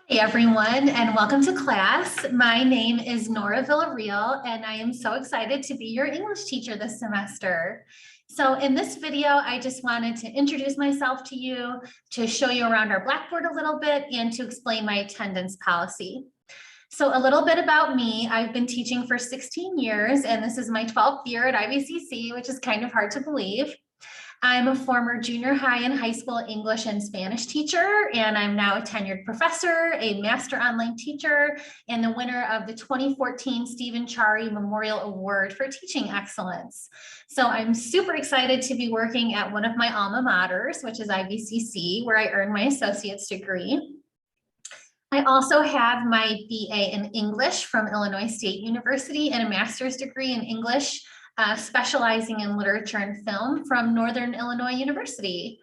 Hey everyone, and welcome to class. My name is Nora Villarreal, and I am so excited to be your English teacher this semester. So in this video, I just wanted to introduce myself to you, to show you around our Blackboard a little bit, and to explain my attendance policy. So a little bit about me. I've been teaching for 16 years, and this is my 12th year at IVCC, which is kind of hard to believe. I'm a former junior high and high school English and Spanish teacher, and I'm now a tenured professor, a master online teacher, and the winner of the 2014 Stephen Chari Memorial Award for Teaching Excellence. So I'm super excited to be working at one of my alma maters, which is IVCC, where I earned my associate's degree. I also have my BA in English from Illinois State University and a master's degree in English specializing in literature and film from Northern Illinois University.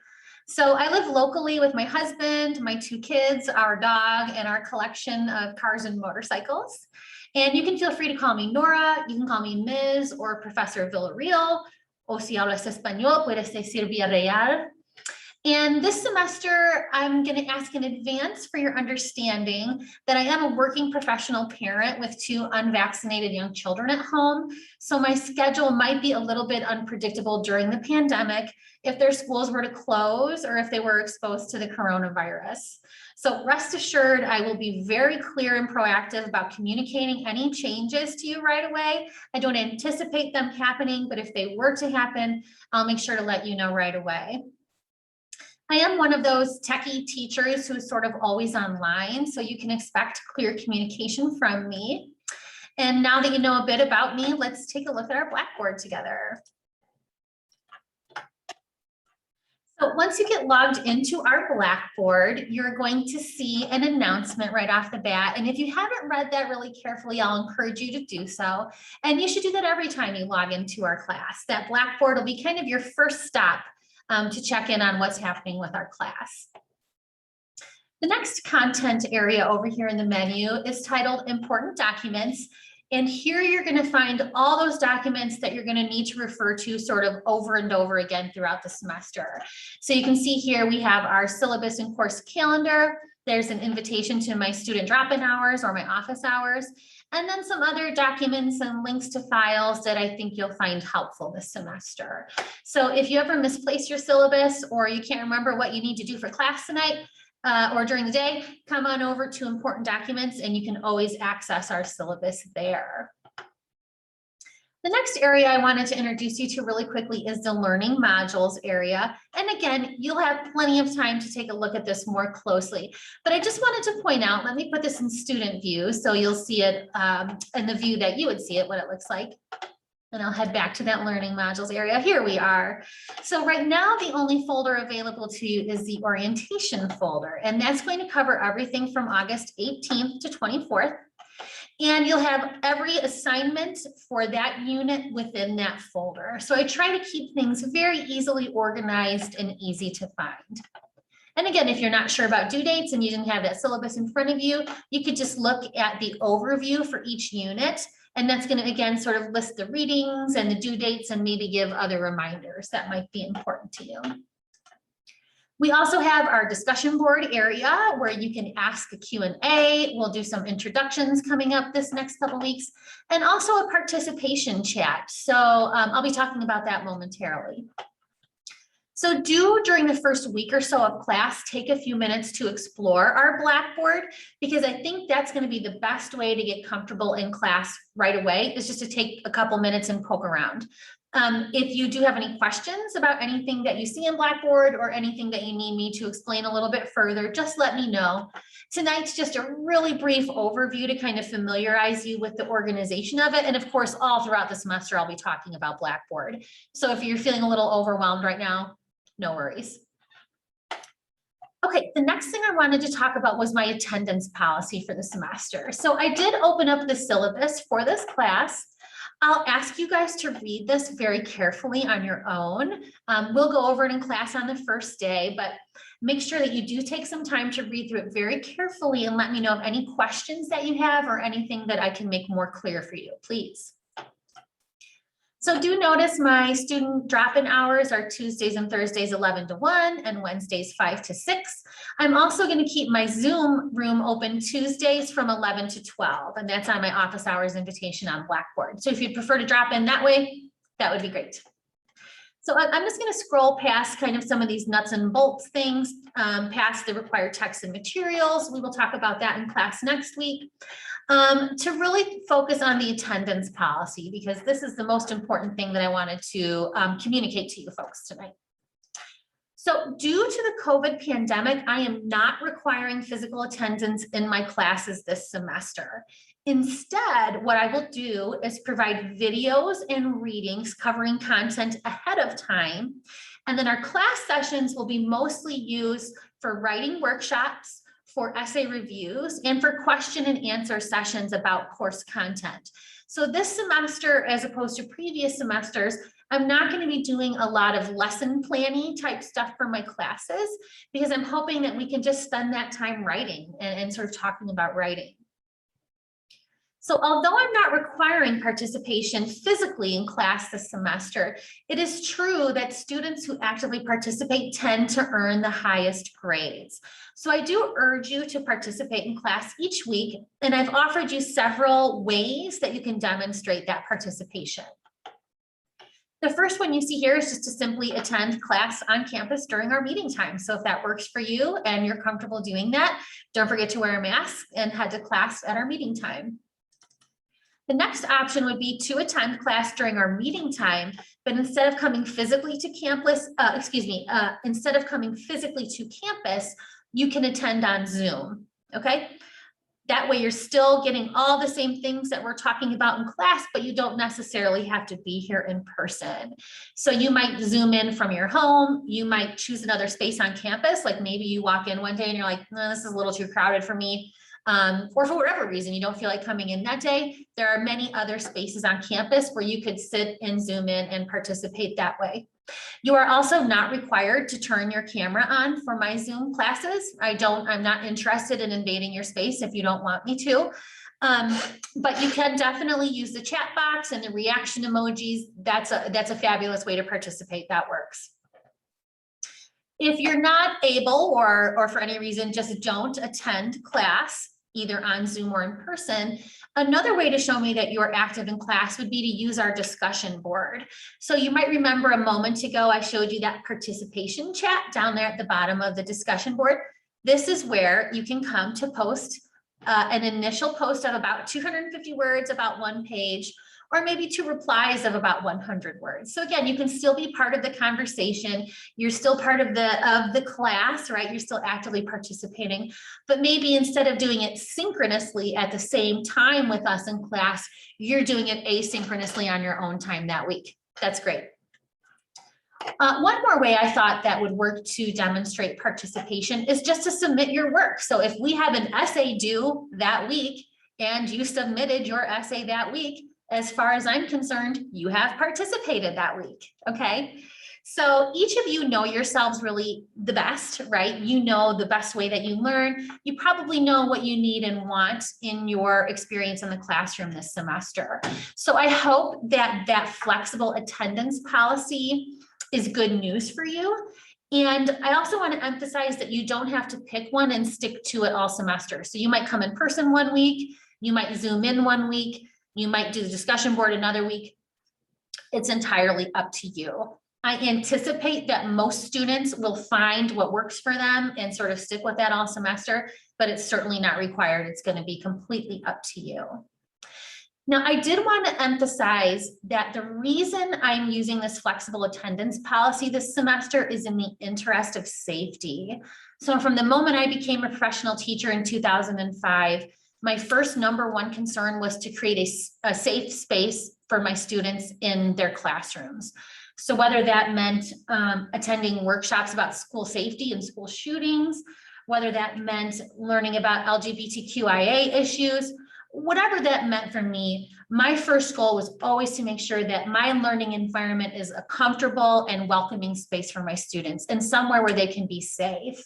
So I live locally with my husband, my 2 kids, our dog, and our collection of cars and motorcycles. And you can feel free to call me Nora, you can call me Ms. or Professor Villarreal, o si hablas español, puedes decir Villarreal. And this semester, I'm going to ask in advance for your understanding that I am a working professional parent with 2 unvaccinated young children at home. So my schedule might be a little bit unpredictable during the pandemic if their schools were to close or if they were exposed to the coronavirus. So rest assured, I will be very clear and proactive about communicating any changes to you right away. I don't anticipate them happening, but if they were to happen, I'll make sure to let you know right away. I am one of those techie teachers who's sort of always online, so you can expect clear communication from me. And now that you know a bit about me, let's take a look at our Blackboard together. So once you get logged into our Blackboard, you're going to see an announcement right off the bat. And if you haven't read that really carefully, I'll encourage you to do so. And you should do that every time you log into our class. That Blackboard will be kind of your first stop to check in on what's happening with our class. The next content area over here in the menu is titled Important Documents. And here you're going to find all those documents that you're going to need to refer to sort of over and over again throughout the semester. So you can see here we have our syllabus and course calendar. There's an invitation to my student drop-in hours or my office hours, and then some other documents and links to files that I think you'll find helpful this semester. So if you ever misplace your syllabus or you can't remember what you need to do for class tonight or during the day, come on over to Important Documents and you can always access our syllabus there. The next area I wanted to introduce you to really quickly is the learning modules area. And again, you'll have plenty of time to take a look at this more closely. But I just wanted to point out, let me put this in student view so you'll see it in the view that you would see it, what it looks like. And I'll head back to that learning modules area. Here we are. So right now, the only folder available to you is the orientation folder. And that's going to cover everything from August 18th to 24th. And you'll have every assignment for that unit within that folder. So I try to keep things very easily organized and easy to find. And again, if you're not sure about due dates and you didn't have that syllabus in front of you, you could just look at the overview for each unit. And that's going to, again, sort of list the readings and the due dates and maybe give other reminders that might be important to you. We also have our discussion board area where you can ask a Q&A. We'll do some introductions coming up this next couple weeks, and also a participation chat. So I'll be talking about that momentarily. So during the first week or so of class, take a few minutes to explore our Blackboard, because I think that's going to be the best way to get comfortable in class right away, is just to take a couple minutes and poke around. If you do have any questions about anything that you see in Blackboard or anything that you need me to explain a little bit further, just let me know. Tonight's just a really brief overview to kind of familiarize you with the organization of it. And of course, all throughout the semester, I'll be talking about Blackboard. So if you're feeling a little overwhelmed right now, no worries. Okay, the next thing I wanted to talk about was my attendance policy for the semester. So I did open up the syllabus for this class. I'll ask you guys to read this very carefully on your own. We'll go over it in class on the first day, but make sure that you do take some time to read through it very carefully and let me know of any questions that you have or anything that I can make more clear for you, please. So do notice my student drop-in hours are Tuesdays and Thursdays 11 to 1 and Wednesdays 5 to 6. I'm also going to keep my Zoom room open Tuesdays from 11 to 12, and that's on my office hours invitation on Blackboard. So if you'd prefer to drop in that way, that would be great. So I'm just going to scroll past kind of some of these nuts and bolts things, past the required texts and materials. We will talk about that in class next week. To really focus on the attendance policy, because this is the most important thing that I wanted to communicate to you folks tonight. So due to the COVID pandemic, I am not requiring physical attendance in my classes this semester. Instead, what I will do is provide videos and readings covering content ahead of time. And then our class sessions will be mostly used for writing workshops, for essay reviews, and for question and answer sessions about course content. So this semester, as opposed to previous semesters, I'm not going to be doing a lot of lesson planning type stuff for my classes, because I'm hoping that we can just spend that time writing and sort of talking about writing. So although I'm not requiring participation physically in class this semester, it is true that students who actively participate tend to earn the highest grades. So I do urge you to participate in class each week, and I've offered you several ways that you can demonstrate that participation. The first one you see here is just to simply attend class on campus during our meeting time. So if that works for you and you're comfortable doing that, don't forget to wear a mask and head to class at our meeting time. The next option would be to attend class during our meeting time, but instead of coming physically to campus, instead of coming physically to campus, you can attend on Zoom, okay? That way you're still getting all the same things that we're talking about in class, but you don't necessarily have to be here in person. So you might Zoom in from your home, you might choose another space on campus, like maybe you walk in one day and you're like, no, this is a little too crowded for me. Or for whatever reason, you don't feel like coming in that day, there are many other spaces on campus where you could sit and Zoom in and participate that way. You are also not required to turn your camera on for my Zoom classes. I'm not interested in invading your space if you don't want me to. But you can definitely use the chat box and the reaction emojis. That's a fabulous way to participate. That works. If you're not able or for any reason just don't attend class, either on Zoom or in person, another way to show me that you're active in class would be to use our discussion board. So you might remember a moment ago, I showed you that participation chat down there at the bottom of the discussion board. This is where you can come to post an initial post of about 250 words, about one page, or maybe 2 replies of about 100 words. So again, you can still be part of the conversation. You're still part of the class, right? You're still actively participating, but maybe instead of doing it synchronously at the same time with us in class, you're doing it asynchronously on your own time that week. That's great. One more way I thought that would work to demonstrate participation is just to submit your work. So if we have an essay due that week and you submitted your essay that week, as far as I'm concerned, you have participated that week, okay? So each of you know yourselves really the best, right? You know the best way that you learn. You probably know what you need and want in your experience in the classroom this semester. So I hope that that flexible attendance policy is good news for you. And I also want to emphasize that you don't have to pick one and stick to it all semester. So you might come in person one week, you might Zoom in one week, you might do the discussion board another week. It's entirely up to you. I anticipate that most students will find what works for them and sort of stick with that all semester, but it's certainly not required. It's going to be completely up to you. Now, I did want to emphasize that the reason I'm using this flexible attendance policy this semester is in the interest of safety. So from the moment I became a professional teacher in 2005, my first #1 concern was to create a safe space for my students in their classrooms. So whether that meant attending workshops about school safety and school shootings, whether that meant learning about LGBTQIA issues, whatever that meant for me, my first goal was always to make sure that my learning environment is a comfortable and welcoming space for my students and somewhere where they can be safe.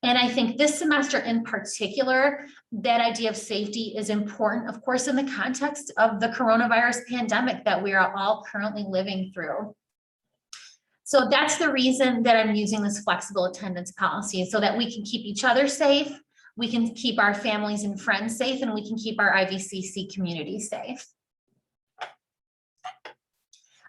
And I think this semester in particular, that idea of safety is important, of course, in the context of the coronavirus pandemic that we are all currently living through. So that's the reason that I'm using this flexible attendance policy, so that we can keep each other safe, we can keep our families and friends safe, and we can keep our IVCC community safe.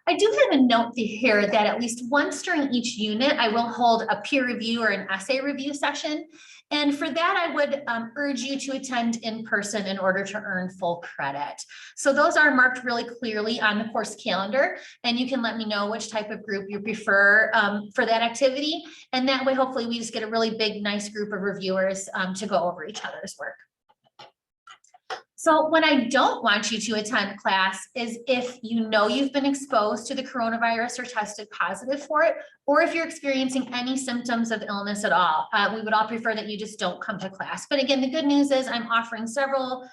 I do have a note here that at least once during each unit, I will hold a peer review or an essay review session. And for that, I would urge you to attend in person in order to earn full credit. So those are marked really clearly on the course calendar, and you can let me know which type of group you prefer for that activity. And that way, hopefully we just get a really big, nice group of reviewers to go over each other's work. So when I don't want you to attend class is if you know you've been exposed to the coronavirus or tested positive for it, or if you're experiencing any symptoms of illness at all. We would all prefer that you just don't come to class. But again, the good news is I'm offering several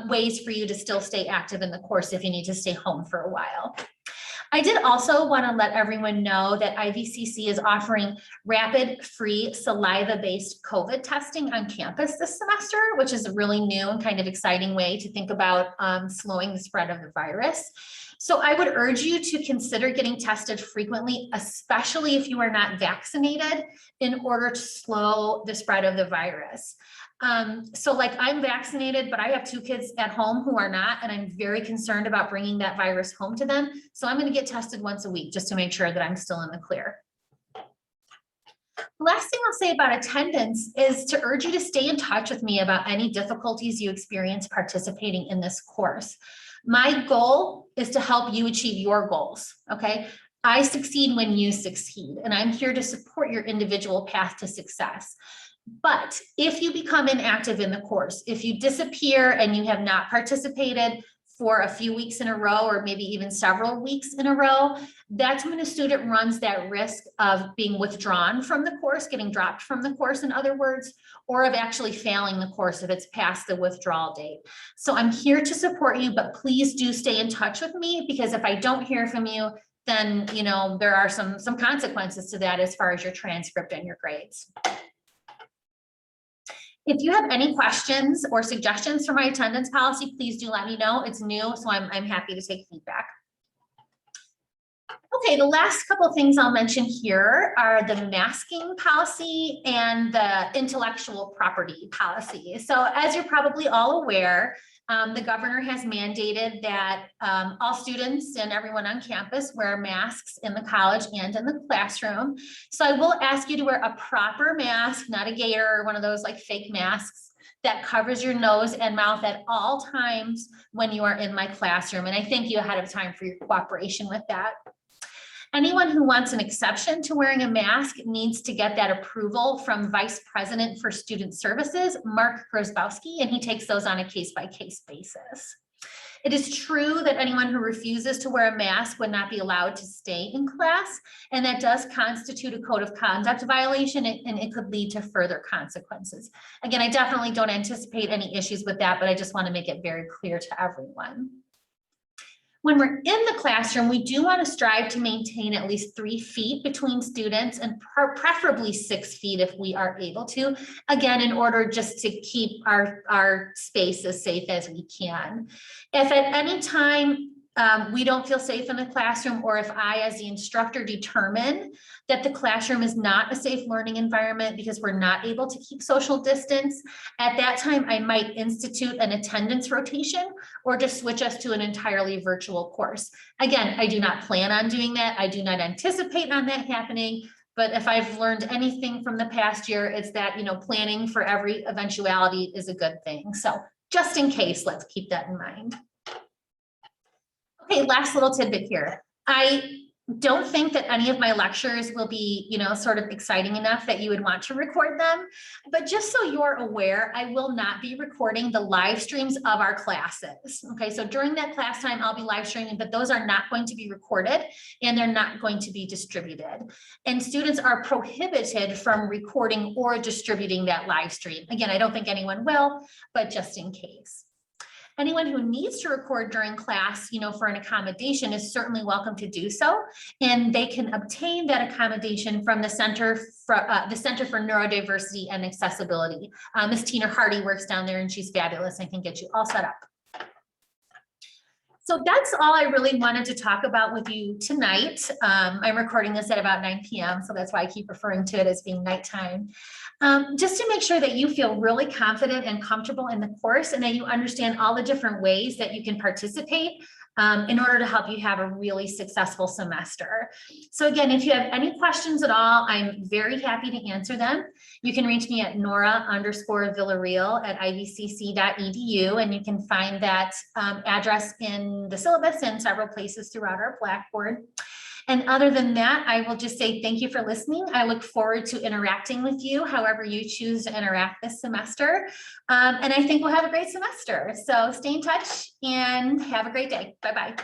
ways for you to still stay active in the course if you need to stay home for a while. I did also want to let everyone know that IVCC is offering rapid, free, saliva-based COVID testing on campus this semester, which is a really new and kind of exciting way to think about slowing the spread of the virus. So I would urge you to consider getting tested frequently, especially if you are not vaccinated, in order to slow the spread of the virus. So like I'm vaccinated, but I have 2 kids at home who are not, and I'm very concerned about bringing that virus home to them. So I'm going to get tested once a week just to make sure that I'm still in the clear. The last thing I'll say about attendance is to urge you to stay in touch with me about any difficulties you experience participating in this course. My goal is to help you achieve your goals, okay? I succeed when you succeed, and I'm here to support your individual path to success. But if you become inactive in the course, if you disappear and you have not participated for a few weeks in a row, or maybe even several weeks in a row, that's when a student runs that risk of being withdrawn from the course, getting dropped from the course, in other words, or of actually failing the course if it's past the withdrawal date. So I'm here to support you, but please do stay in touch with me, because if I don't hear from you, then there are some consequences to that as far as your transcript and your grades. If you have any questions or suggestions for my attendance policy, please do let me know. It's new, so I'm happy to take feedback. Okay, the last couple of things I'll mention here are the masking policy and the intellectual property policy. So as you're probably all aware, the governor has mandated that all students and everyone on campus wear masks in the college and in the classroom. So I will ask you to wear a proper mask, not a gator or one of those like fake masks, that covers your nose and mouth at all times when you are in my classroom. And I thank you ahead of time for your cooperation with that. Anyone who wants an exception to wearing a mask needs to get that approval from Vice President for Student Services, Mark Grozbowski, and he takes those on a case-by-case basis. It is true that anyone who refuses to wear a mask would not be allowed to stay in class, and that does constitute a code of conduct violation, and it could lead to further consequences. Again, I definitely don't anticipate any issues with that, but I just want to make it very clear to everyone. When we're in the classroom, we do want to strive to maintain at least 3 feet between students, and preferably 6 feet if we are able to, again, in order just to keep our space as safe as we can. If at any time we don't feel safe in the classroom, or if I, as the instructor, determine that the classroom is not a safe learning environment because we're not able to keep social distance, at that time, I might institute an attendance rotation or just switch us to an entirely virtual course. Again, I do not plan on doing that. I do not anticipate on that happening. But if I've learned anything from the past year, it's that, planning for every eventuality is a good thing. So just in case, let's keep that in mind. Okay, last little tidbit here. I don't think that any of my lectures will be, sort of exciting enough that you would want to record them. But just so you're aware, I will not be recording the live streams of our classes. Okay, so during that class time, I'll be live streaming, but those are not going to be recorded and they're not going to be distributed. And students are prohibited from recording or distributing that live stream. Again, I don't think anyone will, but just in case. Anyone who needs to record during class, for an accommodation is certainly welcome to do so. And they can obtain that accommodation from the Center for Neurodiversity and Accessibility. Ms. Tina Hardy works down there and she's fabulous and can get you all set up. So that's all I really wanted to talk about with you tonight. I'm recording this at about 9 p.m. So that's why I keep referring to it as being nighttime. Just to make sure that you feel really confident and comfortable in the course and that you understand all the different ways that you can participate in order to help you have a really successful semester. So again, if you have any questions at all, I'm very happy to answer them. You can reach me at nora_villarreal@ivcc.edu, and you can find that address in the syllabus and several places throughout our Blackboard. And other than that, I will just say thank you for listening. I look forward to interacting with you, however you choose to interact this semester. And I think we'll have a great semester. So stay in touch and have a great day. Bye-bye.